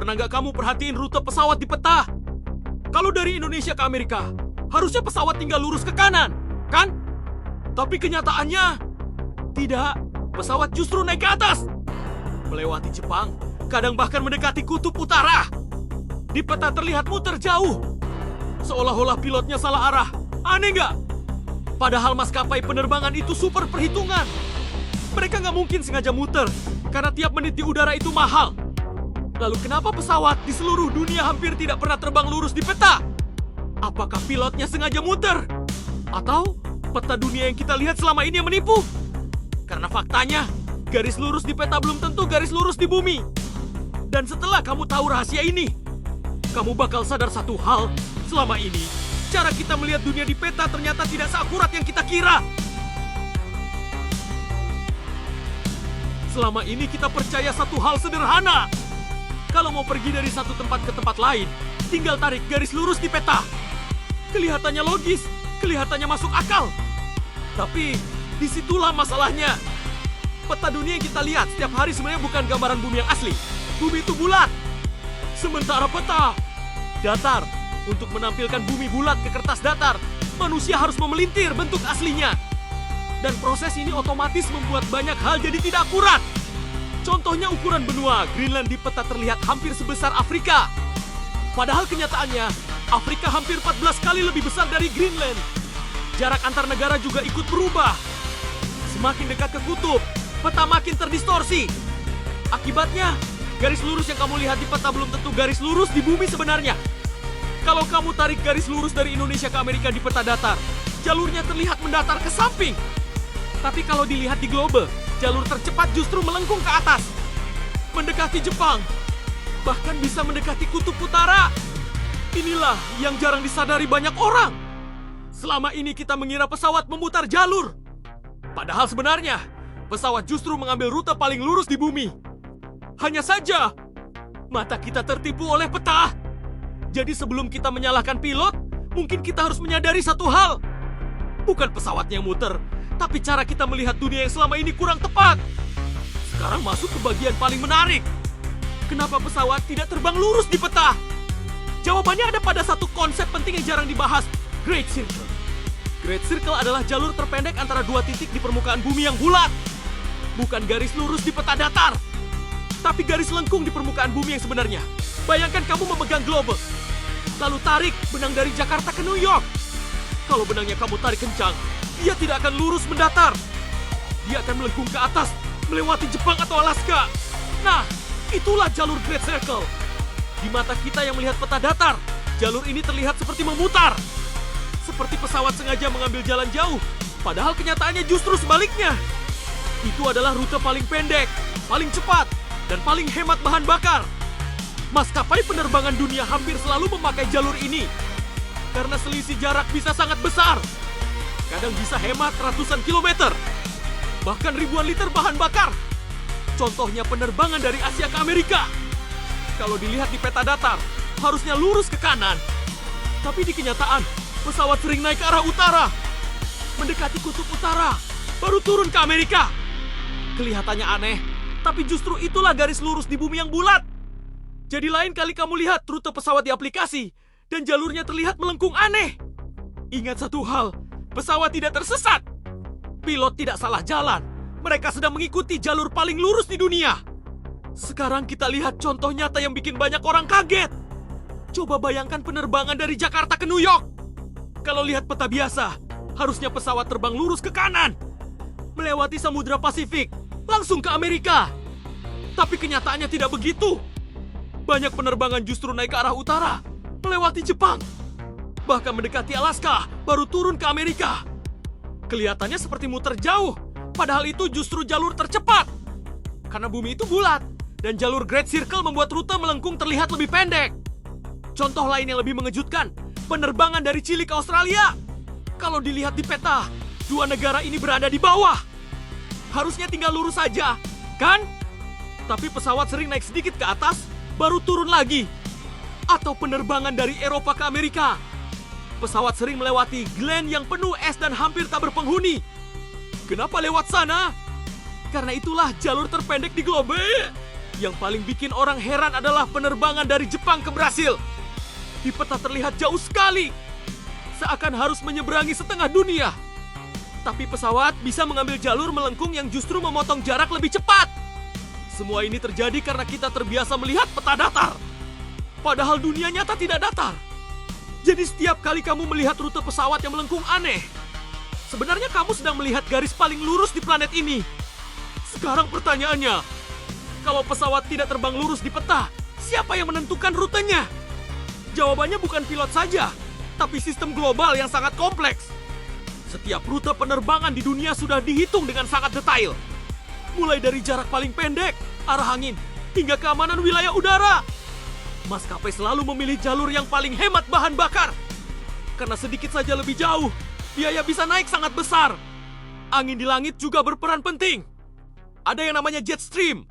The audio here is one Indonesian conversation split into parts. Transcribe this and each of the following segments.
Pernah nggak kamu perhatiin rute pesawat di peta? Kalau dari Indonesia ke Amerika, harusnya pesawat tinggal lurus ke kanan, kan? Tapi kenyataannya, tidak. Pesawat justru naik ke atas. Melewati Jepang, kadang bahkan mendekati kutub utara. Di peta terlihat muter jauh. Seolah-olah pilotnya salah arah. Aneh nggak? Padahal maskapai penerbangan itu super perhitungan. Mereka nggak mungkin sengaja muter, karena tiap menit di udara itu mahal. Lalu kenapa pesawat di seluruh dunia hampir tidak pernah terbang lurus di peta? Apakah pilotnya sengaja muter? Atau peta dunia yang kita lihat selama ini yang menipu? Karena faktanya, garis lurus di peta belum tentu garis lurus di bumi. Dan setelah kamu tahu rahasia ini, kamu bakal sadar satu hal. Selama ini, cara kita melihat dunia di peta ternyata tidak seakurat yang kita kira. Selama ini kita percaya satu hal sederhana. Kalau mau pergi dari satu tempat ke tempat lain, tinggal tarik garis lurus di peta. Kelihatannya logis, kelihatannya masuk akal. Tapi disitulah masalahnya. Peta dunia yang kita lihat setiap hari sebenarnya bukan gambaran bumi yang asli. Bumi itu bulat. Sementara peta datar. Untuk menampilkan bumi bulat ke kertas datar, manusia harus memelintir bentuk aslinya. Dan proses ini otomatis membuat banyak hal jadi tidak akurat. Contohnya ukuran benua Greenland di peta terlihat hampir sebesar Afrika. Padahal kenyataannya, Afrika hampir 14 kali lebih besar dari Greenland. Jarak antar negara juga ikut berubah. Semakin dekat ke kutub, peta makin terdistorsi. Akibatnya, garis lurus yang kamu lihat di peta belum tentu garis lurus di bumi sebenarnya. Kalau kamu tarik garis lurus dari Indonesia ke Amerika di peta datar, jalurnya terlihat mendatar ke samping. Tapi kalau dilihat di globe, jalur tercepat justru melengkung ke atas. Mendekati Jepang, bahkan bisa mendekati kutub utara. Inilah yang jarang disadari banyak orang. Selama ini kita mengira pesawat memutar jalur. Padahal sebenarnya, pesawat justru mengambil rute paling lurus di bumi. Hanya saja, mata kita tertipu oleh peta. Jadi sebelum kita menyalahkan pilot, mungkin kita harus menyadari satu hal. Bukan pesawatnya yang muter, tapi cara kita melihat dunia yang selama ini kurang tepat. Sekarang masuk ke bagian paling menarik. Kenapa pesawat tidak terbang lurus di peta? Jawabannya ada pada satu konsep penting yang jarang dibahas, Great Circle. Great Circle adalah jalur terpendek antara dua titik di permukaan bumi yang bulat. Bukan garis lurus di peta datar, tapi garis lengkung di permukaan bumi yang sebenarnya. Bayangkan kamu memegang globe, lalu tarik benang dari Jakarta ke New York. Kalau benangnya kamu tarik kencang, dia tidak akan lurus mendatar. Dia akan melengkung ke atas, melewati Jepang atau Alaska. Nah, itulah jalur Great Circle. Di mata kita yang melihat peta datar, jalur ini terlihat seperti memutar. Seperti pesawat sengaja mengambil jalan jauh, padahal kenyataannya justru sebaliknya. Itu adalah rute paling pendek, paling cepat, dan paling hemat bahan bakar. Maskapai penerbangan dunia hampir selalu memakai jalur ini. Karena selisih jarak bisa sangat besar. Kadang bisa hemat ratusan kilometer. Bahkan ribuan liter bahan bakar. Contohnya penerbangan dari Asia ke Amerika. Kalau dilihat di peta datar, harusnya lurus ke kanan. Tapi di kenyataan, pesawat sering naik ke arah utara. Mendekati kutub utara, baru turun ke Amerika. Kelihatannya aneh, tapi justru itulah garis lurus di bumi yang bulat. Jadi lain kali kamu lihat rute pesawat di aplikasi, dan jalurnya terlihat melengkung aneh. Ingat satu hal, pesawat tidak tersesat. Pilot tidak salah jalan. Mereka sedang mengikuti jalur paling lurus di dunia. Sekarang kita lihat contoh nyata yang bikin banyak orang kaget. Coba bayangkan penerbangan dari Jakarta ke New York. Kalau lihat peta biasa, harusnya pesawat terbang lurus ke kanan. Melewati Samudra Pasifik, langsung ke Amerika. Tapi kenyataannya tidak begitu. Banyak penerbangan justru naik ke arah utara, melewati Jepang. Bahkan mendekati Alaska, baru turun ke Amerika. Kelihatannya seperti muter jauh, padahal itu justru jalur tercepat. Karena bumi itu bulat, dan jalur Great Circle membuat rute melengkung terlihat lebih pendek. Contoh lain yang lebih mengejutkan, penerbangan dari Chili ke Australia. Kalau dilihat di peta, dua negara ini berada di bawah. Harusnya tinggal lurus saja, kan? Tapi pesawat sering naik sedikit ke atas, baru turun lagi. Atau penerbangan dari Eropa ke Amerika. Pesawat sering melewati glen yang penuh es dan hampir tak berpenghuni. Kenapa lewat sana? Karena itulah jalur terpendek di globe. Yang paling bikin orang heran adalah penerbangan dari Jepang ke Brasil. Di peta terlihat jauh sekali, seakan harus menyeberangi setengah dunia. Tapi pesawat bisa mengambil jalur melengkung yang justru memotong jarak lebih cepat. Semua ini terjadi karena kita terbiasa melihat peta datar. Padahal dunia nyata tidak datar. Jadi setiap kali kamu melihat rute pesawat yang melengkung aneh, sebenarnya kamu sedang melihat garis paling lurus di planet ini. Sekarang pertanyaannya, kalau pesawat tidak terbang lurus di peta, siapa yang menentukan rutenya? Jawabannya bukan pilot saja, tapi sistem global yang sangat kompleks. Setiap rute penerbangan di dunia sudah dihitung dengan sangat detail. Mulai dari jarak paling pendek, arah angin, hingga keamanan wilayah udara. Maskapai selalu memilih jalur yang paling hemat bahan bakar. Karena sedikit saja lebih jauh, biaya bisa naik sangat besar. Angin di langit juga berperan penting. Ada yang namanya jet stream,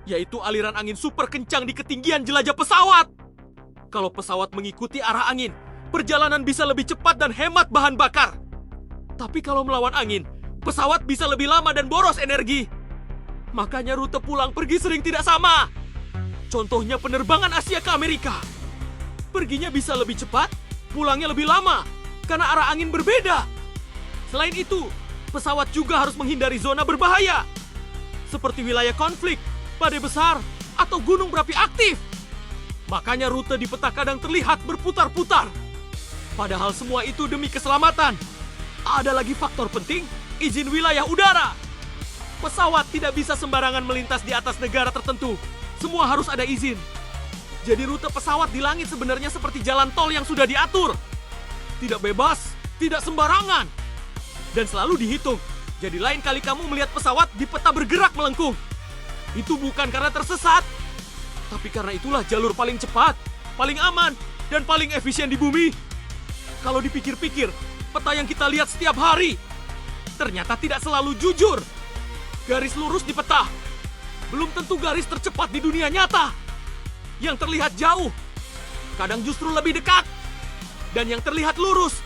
yaitu aliran angin super kencang di ketinggian jelajah pesawat. Kalau pesawat mengikuti arah angin, perjalanan bisa lebih cepat dan hemat bahan bakar. Tapi kalau melawan angin, pesawat bisa lebih lama dan boros energi. Makanya rute pulang pergi sering tidak sama. Contohnya penerbangan Asia ke Amerika. Perginya bisa lebih cepat, pulangnya lebih lama, karena arah angin berbeda. Selain itu, pesawat juga harus menghindari zona berbahaya, seperti wilayah konflik, badai besar, atau gunung berapi aktif. Makanya rute di peta kadang terlihat berputar-putar. Padahal semua itu demi keselamatan. Ada lagi faktor penting, izin wilayah udara. Pesawat tidak bisa sembarangan melintas di atas negara tertentu. Semua harus ada izin. Jadi rute pesawat di langit sebenarnya seperti jalan tol yang sudah diatur. Tidak bebas, tidak sembarangan. Dan selalu dihitung. Jadi lain kali kamu melihat pesawat di peta bergerak melengkung, itu bukan karena tersesat, tapi karena itulah jalur paling cepat, paling aman, dan paling efisien di bumi. Kalau dipikir-pikir, peta yang kita lihat setiap hari ternyata tidak selalu jujur. Garis lurus di peta belum tentu garis tercepat di dunia nyata. Yang terlihat jauh kadang justru lebih dekat. Dan yang terlihat lurus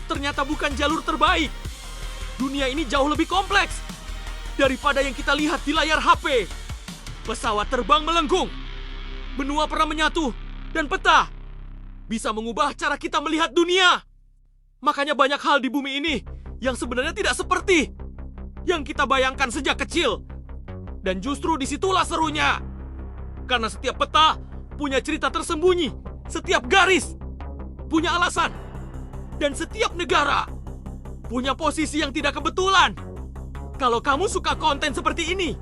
ternyata bukan jalur terbaik. Dunia ini jauh lebih kompleks daripada yang kita lihat di layar HP. Pesawat terbang melengkung, benua pernah menyatu, dan peta bisa mengubah cara kita melihat dunia. Makanya banyak hal di bumi ini yang sebenarnya tidak seperti yang kita bayangkan sejak kecil. Dan justru disitulah serunya. Karena setiap peta punya cerita tersembunyi, setiap garis punya alasan, dan setiap negara punya posisi yang tidak kebetulan. Kalau kamu suka konten seperti ini,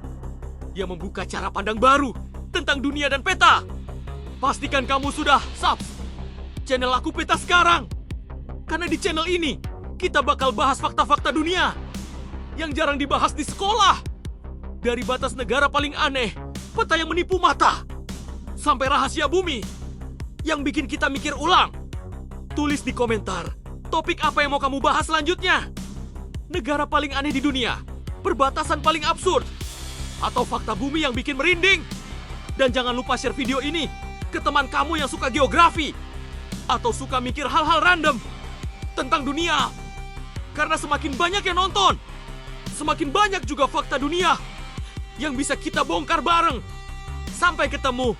yang membuka cara pandang baru tentang dunia dan peta, pastikan kamu sudah sub channel Aku Peta sekarang. Karena di channel ini, kita bakal bahas fakta-fakta dunia yang jarang dibahas di sekolah. Dari batas negara paling aneh, peta yang menipu mata, sampai rahasia bumi yang bikin kita mikir ulang. Tulis di komentar, topik apa yang mau kamu bahas selanjutnya? Negara paling aneh di dunia, perbatasan paling absurd, atau fakta bumi yang bikin merinding? Dan jangan lupa share video ini ke teman kamu yang suka geografi atau suka mikir hal-hal random tentang dunia. Karena semakin banyak yang nonton, semakin banyak juga fakta dunia yang bisa kita bongkar bareng. Sampai ketemu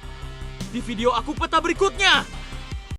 di video Aku Peta berikutnya.